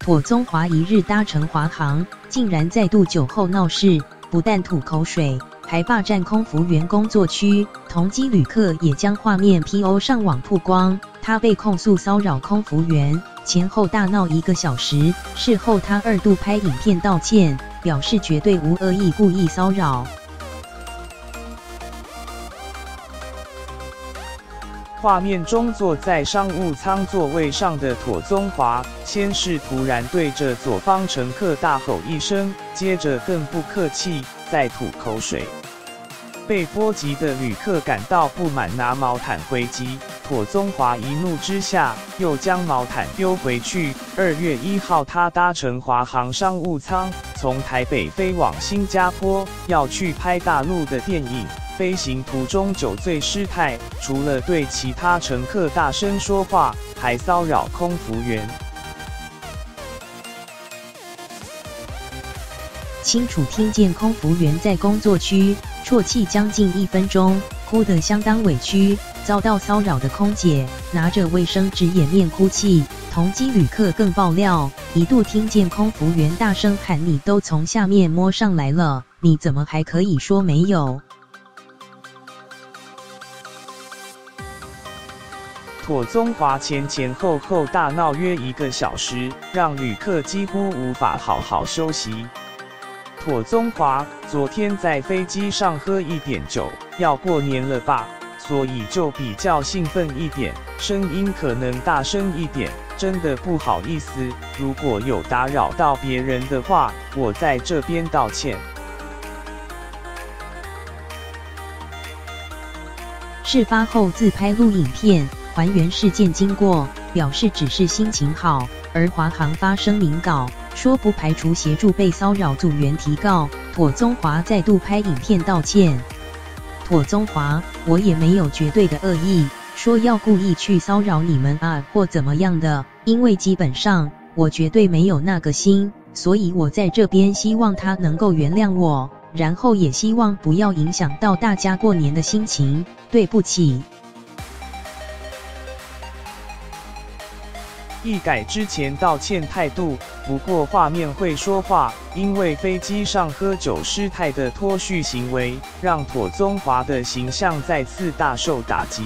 妥宗华一日搭乘华航，竟然再度酒后闹事，不但吐口水，还霸占空服员工作区。同机旅客也将画面 PO 上网曝光，他被控诉骚扰空服员，前后大闹1个小时。事后他2度拍影片道歉，表示绝对无恶意故意骚扰。画面中坐在商务舱座位上的妥宗华，先是突然对着左方乘客大吼一声，接着更不客气，再吐口水。被波及的旅客感到不满，拿毛毯回击。妥宗华一怒之下，又将毛毯丢回去。2月1号，他搭乘华航商务舱，从台北飞往新加坡，要去拍大陆的电影。飞行途中酒醉失态，除了对其他乘客大声说话，还骚扰空服员。清楚听见空服员在工作区啜泣将近1分钟，哭得相当委屈。遭到骚扰的空姐拿着卫生纸掩面哭泣。同机旅客更爆料，一度听见空服员大声喊：“你都从下面摸上来了，你怎么还可以说没有？”妥宗华前后大闹约1个小时，让旅客几乎无法好好休息。妥宗华昨天在飞机上喝1点酒，要过年了吧，所以就比较兴奋一点，声音可能大声一点，真的不好意思，如果有打扰到别人的话，我在这边道歉。事发后自拍录影片还原事件经过，表示只是心情好，而华航发声明稿说不排除协助被骚扰组员提告。妥宗华再度拍影片道歉。妥宗华，我也没有绝对的恶意，说要故意去骚扰你们啊或怎么样的，因为基本上我绝对没有那个心，所以我在这边希望他能够原谅我，然后也希望不要影响到大家过年的心情，对不起。一改之前道歉态度，不过画面会说话，因为飞机上喝酒失态的脱序行为，让妥宗华的形象再次大受打击。